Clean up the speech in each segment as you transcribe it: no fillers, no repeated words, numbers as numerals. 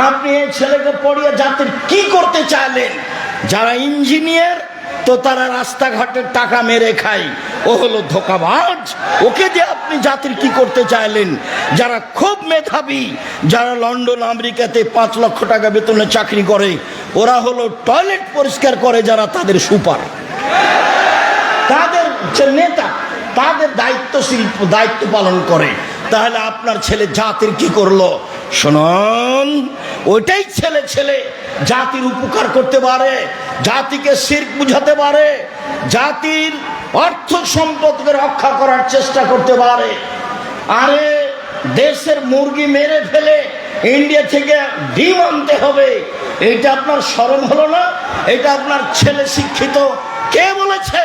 আপনি এই ছেলেকে পড়িয়ে জাতির কি করতে চাইলেন? যারা ইঞ্জিনিয়ার তো তারা রাস্তাঘাটের টাকা মেরে খায়, ও হলো ধোঁকাবাজ। ওকে দিয়ে আপনি জাতির কি করতে চাইলেন? যারা খুব মেধাবী, যারা লন্ডন আমেরিকাতে 5 লক্ষ টাকা বেতনে চাকরি করে, ওরা হলো টয়লেট পরিষ্কার করে যারা, তাদের সুপার, তাদের নেতা, তাদের দায়িত্ব পালন করে। তাহলে আপনার ছেলে জাতির কি করলো? শুনুন, ওইটাই ছেলে জাতির উপকার করতে পারে, জাতিকে শিরক বুঝাতে পারে, জাতির অর্থ সম্পদকে রক্ষা করার চেষ্টা করতে পারে। আরে দেশের মুরগি মেরে ফেলে ইন্ডিয়া থেকে ডিম আনতে হবে, এটা আপনার শরম হলো না? এটা আপনার ছেলে শিক্ষিত? কে বলেছে?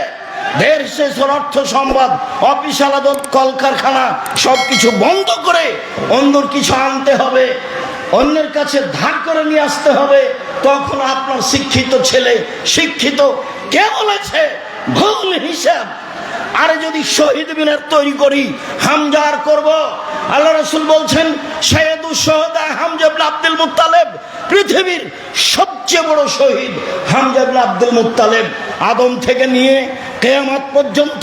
দেশের অর্থ সম্পদ, অফিস আদালত, কলকারখানা সবকিছু বন্ধ করে অন্যর কিছু আনতে হবে, অন্যের কাছে ধার করে নিয়ে আসতে হবে, তখন আপনার শিক্ষিত ছেলে শিক্ষিত? কে বলেছে? ভুল হিসাব। আরে যদি শহীদ মিনার তৈরি করি, হামজার করব। আল্লাহ রাসূল বলছেন, সাইয়্যিদুশ শুহাদা হামজা ইবনে আব্দুল মুত্তালিব, পৃথিবীর সবচেয়ে বড় শহীদ হামজা ইবনে আব্দুল মুত্তালিব। আদম থেকে নিয়ে কিয়ামত পর্যন্ত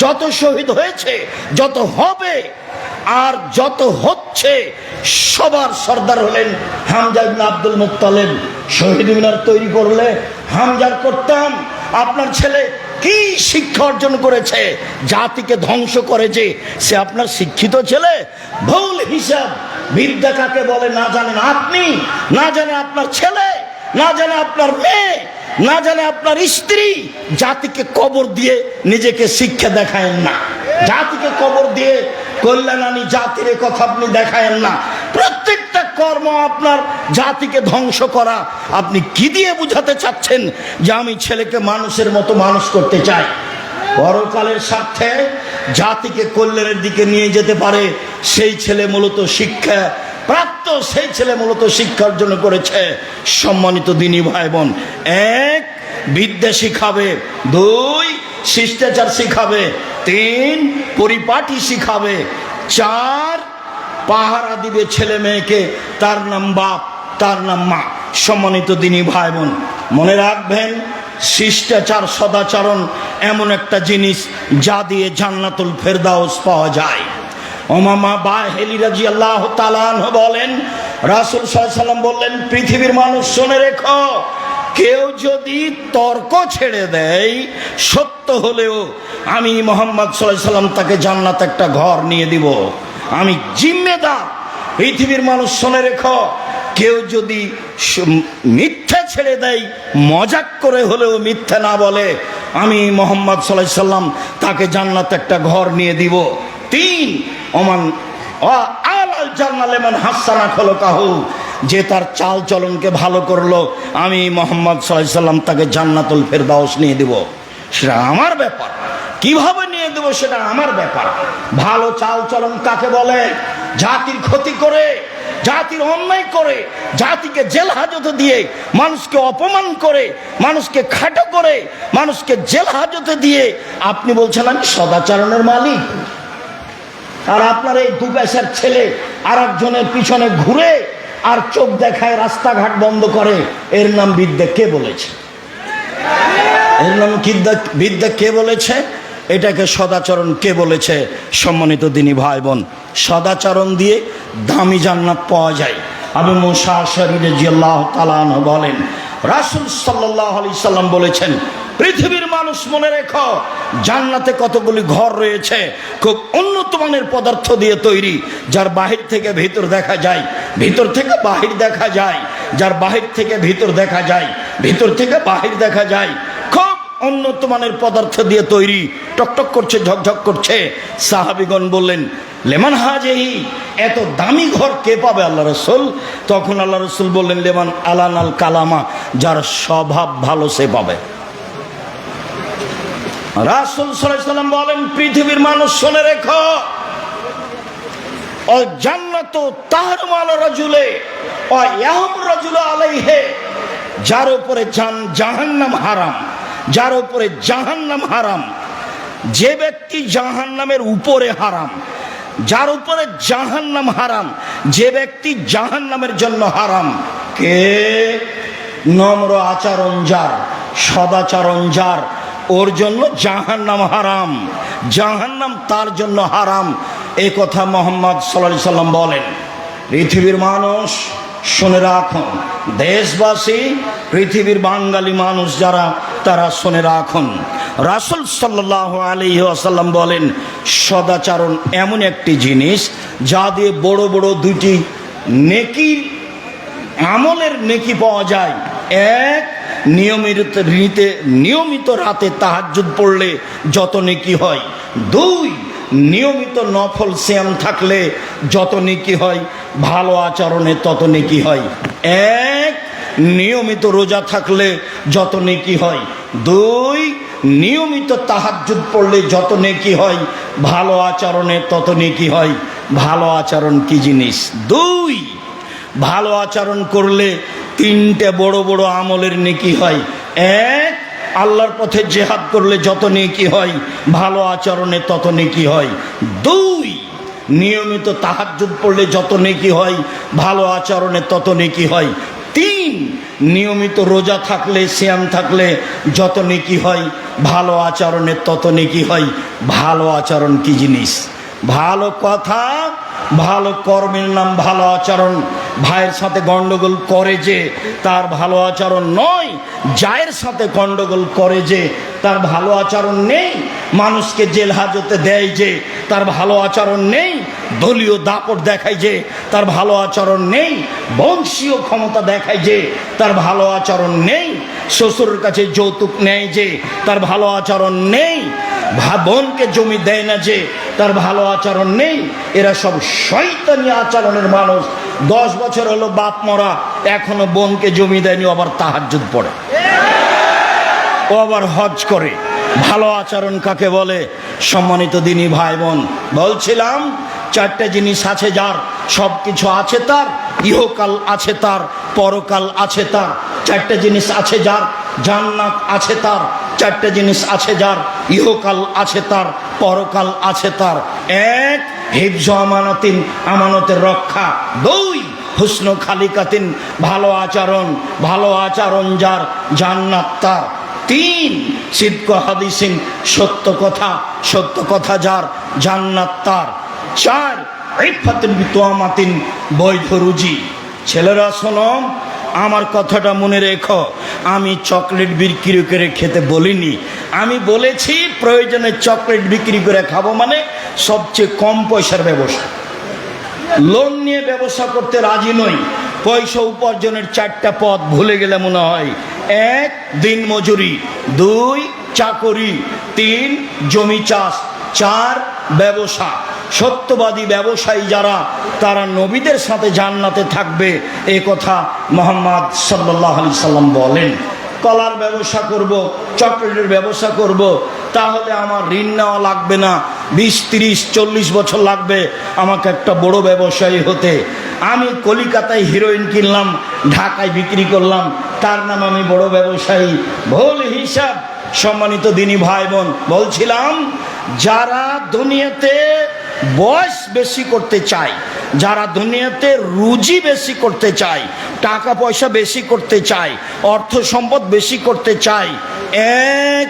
যত শহীদ হয়েছে, যত হবে আর যত হচ্ছে, সবার সর্দার হলেন হামজা ইবনে আব্দুল মুত্তালিব। শহীদ মিনার তৈরি করলে হামজার করতাম। আপনার ছেলে কি শিক্ষা অর্জন করেছে? জাতিকে ধ্বংস করেছে। সে আপনার শিক্ষিত ছেলে? ভুল হিসাব। বিদ্যা কাকে বলে না জানেন আপনি, না জানে আপনার ছেলে, না জানে আপনার মেয়ে, না জানে আপনার স্ত্রী। জাতিকে কবর দিয়ে নিজেকে শিক্ষা দেখায়েন না, জাতিকে কবর দিয়ে কল্যাণানী জাতির কথা আপনি দেখায়েন না। প্রত্যেকটা কর্ম আপনার জাতিকে ধ্বংস করা। আপনি কি দিয়ে বুঝাতে চাচ্ছেন যে আমি ছেলেকে মানুষের মতো মানুষ করতে চাই? পরকালের স্বার্থে জাতিকে কল্যাণের দিকে নিয়ে যেতে পারে সেই ছেলে মূলত শিক্ষা প্রাপ্ত, সেই ছেলে মূলত শিক্ষা অর্জন করেছে। সম্মানিত দিনী ভাই বোন, 1 বিদ্যা শিখাবে, 2 শিষ্টাচার শিখাবে, 3 পরিপাটি শিখাবে, 4 পাহারা দিবে ছেলে মেয়েকে, তার নাম বাপ, তার নাম মা। সম্মানিত দিনী ভাই বোন, মনে রাখবেন, শিষ্টাচার সদাচরণ এমন একটা জিনিস যা দিয়ে জান্নাতুল ফেরদাউস পাওয়া যায়। ওমামা বাহেলি রাদিয়াল্লাহু তাআলা আনহু বলেন, রাসূল সাল্লাল্লাহু আলাইহি ওয়াসাল্লাম বললেন, পৃথিবীর মানুষ শুনে রেখো, কেউ যদি তর্ক ছেড়ে দেয় সত্য হলেও আমি মুহাম্মদ সাল্লাল্লাহু আলাইহি ওয়াসাল্লাম তাকে জান্নাতে একটা ঘর নিয়ে দিব, আমি জিম্মেদার। পৃথিবীর মানুষ শুনে রেখো, কেউ যদি মিথ্যা ছেড়ে দেয়, মজাক করে হলেও মিথ্যা না বলে, আমি মুহাম্মদ সাল্লাল্লাহু আলাইহি ওয়াসাল্লাম তাকে জান্নাতে একটা ঘর নিয়ে দিব। 3 ওমান আলাল জান্নাত লিমান হাসানা খলকাহু, যে তার চাল চলনকে ভালো করলো, আমি মুহাম্মদ সাল্লাল্লাহু আলাইহি ওয়াসাল্লাম তাকে জান্নাতুল ফেরদাউস নিয়ে দিব। সেটা আমার ব্যাপার, কিভাবে নিয়ে দেব সেটা আমার ব্যাপার। ভালো চাল চলন কাকে বলে? জাতির ক্ষতি করে, জাতির অন্যায় করে, জাতিকে জেল হাজতে দিয়ে, মানুষকে অপমান করে, মানুষকে খাটো করে, মানুষকে জেল হাজতে দিয়ে আপনি বলছেন আমি সদাচরণের মালিক। আর আপনার এই 2 পয়সার ছেলে আর একজনের পিছনে ঘুরে আর চোখ দেখায়, রাস্তাঘাট বন্ধ করে, এর নাম বিদ্যা কে বলেছে? এর নাম বিদ্যা কে বলেছে? এটাকে সদাচরণ কে বলেছে? সম্মানিত দিনী ভাই বোন, সদাচরণ দিয়ে দামি জান্নাত পাওয়া যায়। আবু মুসা আশআরী রাদিয়াল্লাহু তাআলা আনহু বলেন, রাসূল সাল্লাল্লাহু আলাইহি সাল্লাম বলেছেন, পৃথিবীর মানুষ মনে রেখো, জান্নাতে কতগুলি ঘর রয়েছে খুব উন্নত মানের পদার্থ দিয়ে তৈরি, যার বাহির থেকে ভিতর দেখা যায়, ভিতর থেকে বাহির দেখা যায়, যার বাহির থেকে ভিতর দেখা যায়, ভিতর থেকে বাহির দেখা যায়, খুব উন্নত মানের পদার্থ দিয়ে তৈরি, টকটক করছে, ঝকঝক করছে। সাহাবীগণ বললেন, লেমান হাজিহি, এত দামি ঘর কে পাবে আল্লাহ রাসূল? তখন আল্লাহ রাসূল বললেন, লেমান আলানাল কালামা, যার স্বভাব ভালো সে পাবে। রাসূল সাল্লাল্লাহু আলাইহি ওয়াসাল্লাম বলেন, পৃথিবীর মানুষ শুনে রেখো, ও জান্নাতু তাহরুমু আলা রাজুলে ও ইয়াহরুমু রাজুলু আলাইহি, যার উপরে জাহান্নাম হারাম, যার উপরে জাহান্নাম হারাম, যে ব্যক্তি জাহান্নামের উপরে হারাম, যার উপরে জাহান্নাম হারাম, যে ব্যক্তি জাহান্নামের জন্য হারাম। কে? নম্র আচরণ যার, সদাচরণ যার, ওর জন্য জাহান্নাম হারাম, জাহান্নাম তার জন্য হারাম। এই কথা মুহাম্মদ সাল্লাল্লাহু আলাইহি সাল্লাম বলেন। পৃথিবীর মানুষ শুনে রাখুন, দেশবাসী, পৃথিবীর বাঙালি মানুষ যারা, তারা শুনে রাখুন। রাসূল সাল্লাল্লাহু আলাইহি ওয়াসাল্লাম বলেন, সদাচরণ এমন একটি জিনিস যা দিয়ে বড় বড় দুটি নেকি, আমলের নেকি পাওয়া যায়। এক, নিয়মিত রাতে তাহাজ্জুদ পড়লে যত নেকি হয়। দুই, নিয়মিত নফল সিয়াম থাকলে যত নেকি হয়, ভালো আচরণে তত নেকি হয়। এক, নিয়মিত রোজা থাকলে যত নেকি হয়। দুই, নিয়মিত তাহাজ্জুদ পড়লে যত নেকি হয়, ভালো আচরণে তত নেকি হয়। ভালো আচরণ কি জিনিস? দুই, ভালো আচরণ করলে তিনটে বড় বড় আমলের নেকি হয়। এক, আল্লাহর পথে জিহাদ করলে যত নেকি হয়, ভালো আচরণে তত নেকি হয়। দুই, নিয়মিত তাহাজ্জুদ পড়লে যত নেকি হয়, ভালো আচরণে তত নেকি হয়। তিন, নিয়মিত রোজা থাকলে, সিয়াম থাকলে যত নেকি হয়, ভালো আচরণে তত নেকি হয়। ভালো আচরণ কি জিনিস? ভালো কথা, ভালো কর্মের নাম ভালো আচরণ। ভাইয়ের সাথে গন্ডগোল করে যে, তার ভালো আচরণ নয়। জায়ের সাথে গন্ডগোল করে যে, তার ভালো আচরণ নেই। মানুষকে জেল হাজতে দেয় যে, তার ভালো আচরণ নেই। দলীয় দাপট দেখায় যে, তার ভালো আচরণ নেই। বংশীয় ক্ষমতা দেখায় যে, তার ভালো আচরণ নেই। শ্বশুরের কাছে যৌতুক নেয় যে, তার ভালো আচরণ নেই। বোনকে জমি দেয় না যে, তার ভালো আচরণ নেই। এরা সব শয়তানি আচরণের মানুষ। 10 বছর হলো বাপ মরা, এখনো বোনকে জমি দেয়নি, আবার তাহাজ্জুদ পড়ে, ও আবার হজ করে। ভালো আচরণ কাকে বলে? সম্মানিত দিনী ভাই বোন, বলছিলাম চারটে জিনিস আছে যার, সব কিছু আছে তার, ইহকাল আছে তার, পরকাল আছে তার। চারটে জিনিস আছে যার, জান্নাত আছে তার। চারটে জিনিস আছে যার, ইহকাল আছে তার, পরকাল আছে তার। এক, হিফজ আমানাতিন, আমানতের রক্ষা। দুই, হুসন খালিকাতিন, ভালো আচরণ, ভালো আচরণ যার, জান্নাত তার। তিন, সিদক হাদিসিন, সত্য কথা, সত্য কথা যার, জান্নাত তার। চার, ইফাতিন বিতওয়ামাতিন, বৈধ রুজি। ছেলেরা শোনো, আমার কথাটা মনে রেখো। আমি চকলেট বিক্রি করে খেতে বলিনি, আমি বলেছি প্রয়োজনে চকলেট বিক্রি করে খাবো, মানে সবচেয়ে কম পয়সার ব্যবসা। লোন নিয়ে ব্যবসা করতে রাজি নই। পয়সা উপার্জনের চারটা পথ ভুলে গেলে মনে হয়। এক, দিন মজুরি। দুই, চাকরি। তিন, জমি চাষ। চার, ব্যবসা। সত্যবাদী ব্যবসায়ী যারা, তারা নবীদের সাথে জান্নাতে থাকবে, এ কথা মুহাম্মদ সাল্লাল্লাহু আলাইহি সাল্লাম বলেন। কলার ব্যবসা করব, চকলেটের ব্যবসা করব, তাহলে আমার ঋণ নেওয়া লাগবে না। 20, 30, 40 বছর লাগবে আমাকে একটা বড় ব্যবসায়ী হতে। আমি কলিকাতায় হিরোইন কিনলাম, ঢাকায় বিক্রি করলাম, তার নাম আমি বড় ব্যবসায়ী? ভুল হিসাব। সম্মানিত দিনী ভাই বোন, বলছিলাম যারা দুনিয়াতে বয়স বেশি করতে চায়, যারা দুনিয়াতে রুজি বেশি করতে চায়, টাকা পয়সা বেশি করতে চায়, অর্থ সম্পদ বেশি করতে চায়, এক,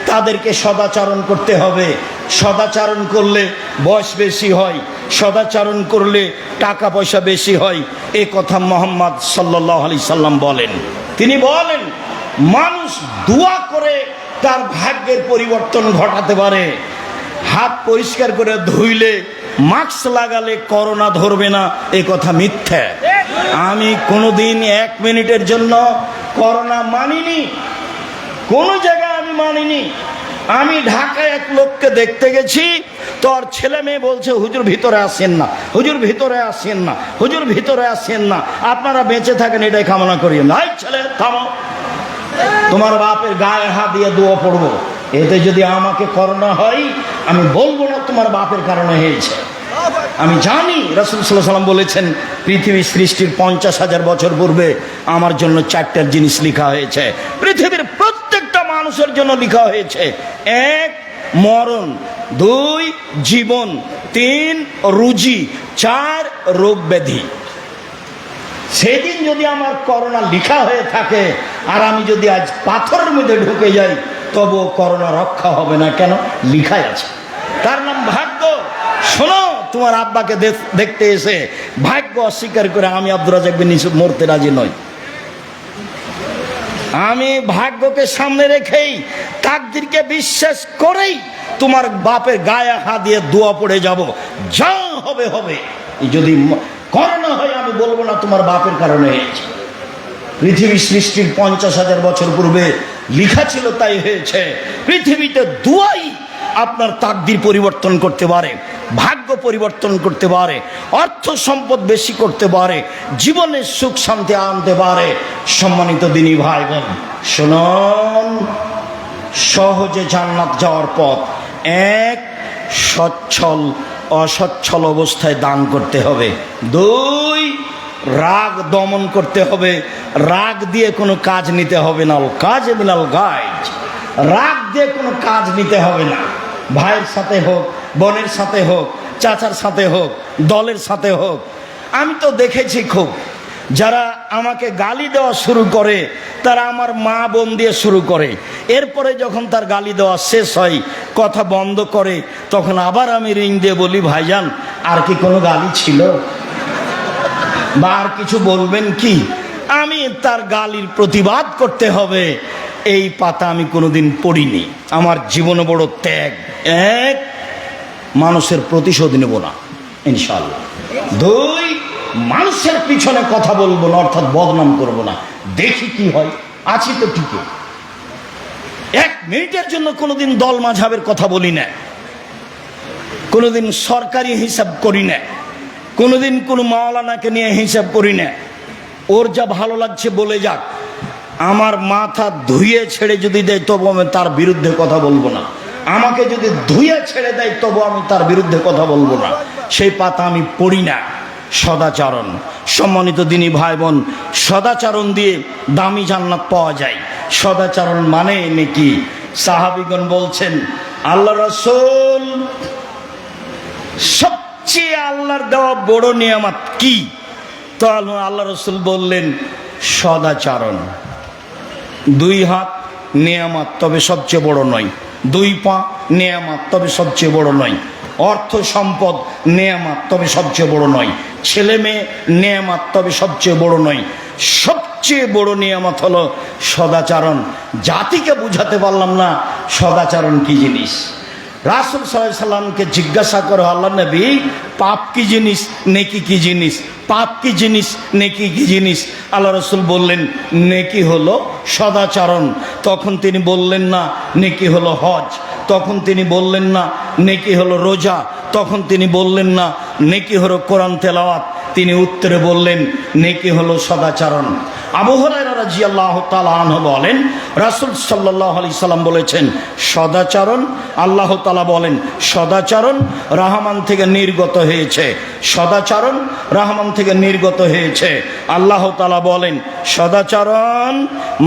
তাদেরকে সদাচরণ করতে হবে। সদাচরণ করলে বয়স বেশি হয়, সদাচরণ করলে টাকা পয়সা বেশি হয়, এ কথা মুহাম্মদ সাল্লাল্লাহু আলাইহি সাল্লাম বলেন। তিনি বলেন, মানুষ দোয়া করে তার ভাগ্যের পরিবর্তন ঘটাতে পারে। হাত পরিষ্কার করে ধুইলে, মাস্ক লাগালে করোনা ধরবে না, এ কথা মিথ্যা। আমি কোনোদিন 1 মিনিটের জন্য করোনা মানিনি, কোনো জায়গায় আমি মানিনি। আমি ঢাকায় এক লোককে দেখতে গেছি, তোর ছেলে মেয়ে বলছে হুজুর ভিতরে আসেন না, হুজুর ভিতরে আসেন না, হুজুর ভিতরে আসেন না, আপনারা বেঁচে থাকেন এটাই কামনা করি। নাই ছেলে থামো, তোমার বাপের গায়ে হাত দিয়ে দোয়া পড়বো, এতে যদি আমাকে করোনা হয় আমি বলবো না তোমার বাপের কারণে হয়েছে। আমি জানি রাসূল সাল্লাল্লাহু আলাইহি ওয়াসাল্লাম বলেছেন, পৃথিবী সৃষ্টির 50,000 বছর পূর্বে আমার জন্য 4টা জিনিস লেখা হয়েছে, পৃথিবীর প্রত্যেকটা মানুষের জন্য লেখা হয়েছে। এক, মরণ। দুই, জীবন। 3 রুজি, 4 রোগ ব্যাধি। সেদিন যদি আমার করোনা লিখা হয়ে থাকে আর আমি যদি আজ পাথরের মধ্যে ঢুকে যাই, তবুও করোনা রক্ষা হবে না। কেন? লিখাই আছে। তার নাম ভাগ্য। শোনো, তোমার আব্বাকে দেখতে এসে ভাগ্য অস্বীকার করে আমি আব্দুর রাজ্জাক বিন ইউসুফ মরতে রাজি নই। আমি ভাগ্যকে সামনে রেখেই, তাকদীরকে বিশ্বাস করেই তোমার বাপের গায়ে হাত দিয়ে দোয়া পড়ে যাব, যা হবে হবে। যদি করোনা হয় আমি বলবো না তোমার বাপের কারণে হয়েছে। পৃথিবী সৃষ্টির 50,000 বছর পূর্বে লিখা ছিল, তাই হয়েছে। পৃথিবীতে দুয়াই আপনার তাকদীর পরিবর্তন করতে পারে, ভাগ্য পরিবর্তন করতে পারে, অর্থ সম্পদ বেশি করতে পারে, জীবনের সুখ শান্তি আনতে পারে। সম্মানিত দিনী ভাই বোন, শুনুন, সহজে জান্নাত যাওয়ার পথ: 1, সচ্ছল অসচ্ছল অবস্থায় দান করতে হবে। 2, রাগ দমন করতে হবে। রাগ দিয়ে কোনো কাজ নিতে হবে না। কাজ মিনাল গাইজ, রাগ দিয়ে কোনো কাজ নিতে হবে না। ভাইয়ের সাথে হোক, বোনের সাথে হোক, চাচার সাথে হোক, দলের সাথে হোক। আমি তো দেখেছি খুব, যারা আমাকে গালি দেওয়া শুরু করে তারা আমার মা বোন দিয়ে শুরু করে। এরপরে যখন তার গালি দেওয়া শেষ হয়, কথা বন্ধ করে, তখন আবার আমি রিং দিয়ে বলি, ভাইজান আর কি কোনো গালি ছিল বা আর কিছু বলবেন কি? আমি তার গালির প্রতিবাদ করতে হবে, এই পাতা আমি কোনোদিন পড়িনি। আমার জীবনে বড় ত্যাগ। 1, মানুষের প্রতিশোধ নেব না ইনশাআল্লাহ। 2, মানুষের পিছনে কথা বলবো না, অর্থাৎ বদনাম করব না। দেখি কি হয়, আছি তো ঠিকই। 1 মিনিটের জন্য কোনোদিন দল মাঝাবের কথা বলি না, কোনোদিন সরকারি হিসাব করি না, কোনোদিন কোনো মাওলানাকে নিয়ে হিসাব করি না। ওর যা ভালো লাগছে বলে যাক। আমার মাথা ধুয়ে ছেড়ে যদি দেয় তবু আমি তার বিরুদ্ধে কথা বলবো না। আমাকে যদি ধুয়ে ছেড়ে দেয় তবু আমি তার বিরুদ্ধে কথা বলবো না। সেই পাতা আমি পড়ি না। সদাচরণ, সম্মানিত দিনী ভাই বোন, সদাচরণ দিয়ে দামি জান্নাত পাওয়া যায়। সদাচরণ মানে নাকি? সাহাবীগণ বলছেন, আল্লাহ রাসূল, সবচেয়ে আল্লাহর দেওয়া বড় নিয়ামত কি? তো আল্লাহ রাসূল বললেন, সদাচরণ। 2 হাত নিয়ামত, তবে সবচেয়ে বড় নয়। 2 পা নিয়ামত, তবে সবচেয়ে বড় নয়। অর্থ সম্পদ নিয়ামত, তবে সবচেয়ে বড় নয়। ছেলে মেয়ে নিয়ামত, তবে সবচেয়ে বড় নয়। সবচেয়ে বড় নিয়ামত হলো সদাচরণ। জাতিকে বুঝাতে পারলাম না সদাচরণ কি জিনিস। রাসূল সাল্লাল্লাহু আলাইহি সাল্লামকে জিজ্ঞাসা করো, আল্লাহ নবী, পাপ কি জিনিস, নেকি কি জিনিস? পাপ কি জিনিস, নেকি কি জিনিস? আল্লাহ রাসূল বললেন, নেকি হলো সদাচরণ। তখন তিনি বললেন না নেকি হলো হজ। তখন তিনি বললেন না নেকি হলো রোজা। তখন তিনি বললেন না নেকি হলো কোরআন তেলাওয়াত। তিনি উত্তরে বললেন, নেকি হলো সদাচরণ। আবু হুরায়রা রাদিয়াল্লাহু তাআলা আনহু বলেন, রাসূল সাল্লাল্লাহু আলাইহি সাল্লাম বলেছেন, সদাচরণ, আল্লাহ তাআলা বলেন, সদাচরণ রহমান থেকে নির্গত হয়েছে। সদাচরণ রহমান থেকে নির্গত হয়েছে। আল্লাহ তাআলা বলেন, সদাচরণ,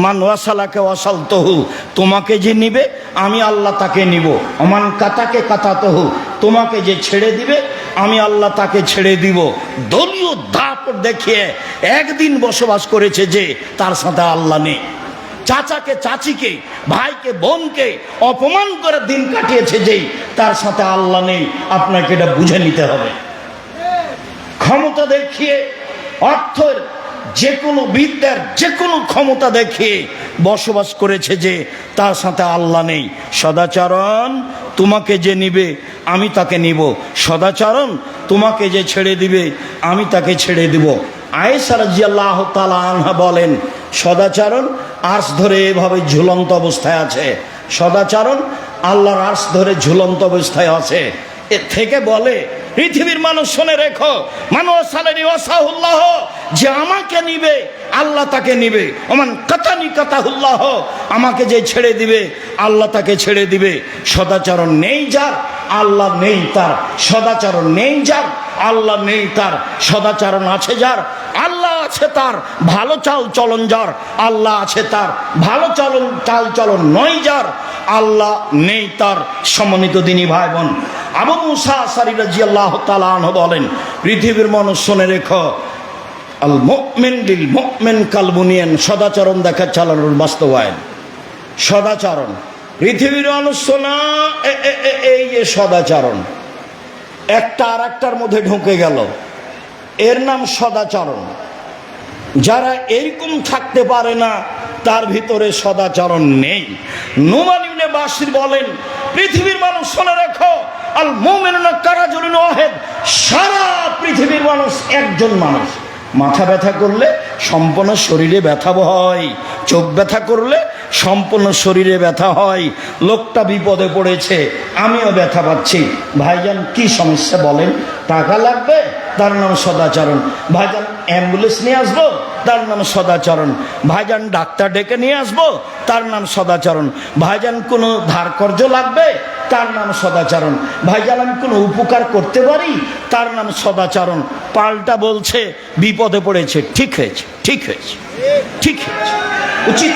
মান ওয়াসালাকে ওয়াসালতুহু, তোমাকে যে নিবে আমি আল্লাহ তাকে নিব। ওমান কাতাকে কাতাতুহু, তোমাকে যে ছেড়ে দিবে আমি আল্লাহ তাকে ছেড়ে দিব। দলীয় দাপট দেখিয়ে একদিন বসবাস করেছে যে, তার সাথে আল্লাহ নেই। চাচাকে চাচিকে, ভাইকে বোনকে অপমান করে দিন কাটিয়েছে যেই, তার সাথে আল্লাহ নেই। আপনাকে এটা বুঝে নিতে হবে। ক্ষমতা দেখিয়ে, অর্থের যে কোনো বিদ্যার যে কোনো ক্ষমতা দেখিয়ে বসবাস করেছে যে, তার সাথে আল্লাহ নেই। সদাচরণ, তোমাকে যে নিবে আমি তাকে নিব। সদাচরণ, তোমাকে যে ছেড়ে দিবে আমি তাকে ছেড়ে দিব। আয়েশা রাদিয়াল্লাহু তাআলা আনহা বলেন, সদাচরণ আরশ ধরে এভাবে ঝুলন্ত অবস্থায় আছে। সদাচরণ আল্লাহর আরশ ধরে ঝুলন্ত অবস্থায় আছে। এর থেকে বলে, পৃথিবীর মানুষ শুনে রেখো, মানুষ সালেনি ওয়াসাহুল্লাহ, যে আমাকে নিবে আল্লাহ তাকে নিবে। ওমান কাতানি কাতাহুল্লাহ, আমাকে যে ছেড়ে দিবে আল্লাহ তাকে ছেড়ে দিবে। সদাচরণ নেই যার, আল্লাহ নেই তার। সদাচরণ নেই যার, আল্লাহ নেই তার। সদাচরণ আছে যার, আল্লাহ আছে তার। ভালো চাল চলন যার, আল্লাহ আছে তার। ভালো চাল চলন নয় যার, আল্লাহ নেই তার। সম্মানিত দিনী ভাই বোন, আবু মুসা আশআরী রাদিয়াল্লাহু তাআলা আনহু বলেন, পৃথিবীর মানুষ শুনে রেখো, আল মুমিন লিল মুমিন কাল বুনিয়ান, সদাচরণ দেখা চালানোর বাস্তবায়ন। সদাচরণ, পৃথিবীর মানুষ শোনা, এই যে সদাচরণ একটা আর একটার মধ্যে ঢুকে গেল, এর নাম সদাচরণ। যারা এইরকম থাকতে পারে না তার ভিতরে সদাচরণ নেই। নুমান ইবনে বাশির বলেন, পৃথিবীর মানুষ শুনে রাখো, আল মুমিনুনা কারাজুলুন ওয়াহিদ, সারা পৃথিবীর মানুষ একজন মানুষ। মাথা ব্যথা করলে সম্পূর্ণ শরীরে ব্যথা হয়, চোখ ব্যথা করলে সম্পূর্ণ শরীরে ব্যথা হয়। লোকটা বিপদে পড়েছে, আমিও ব্যথা পাচ্ছি, ভাইজান কি সমস্যা বলেন? টাকা লাগবে, তার নাম সদাচরণ। ভাইজান অ্যাম্বুলেন্স নিয়ে আসবো, তার নাম সদাচরণ। ভাইজান ডাক্তার ডেকে নিয়ে আসবো, তার নাম সদাচরণ। ভাইজান কোনো ধার কর্জ লাগবে, তার নাম সদাচরণ। ভাইজান আমি কোনো উপকার করতে পারি, তার নাম সদাচরণ। পাল্টা বলছে বিপদে পড়েছে, ঠিক হয়েছে, ঠিক হয়েছে, ঠিক হয়েছে, উচিত।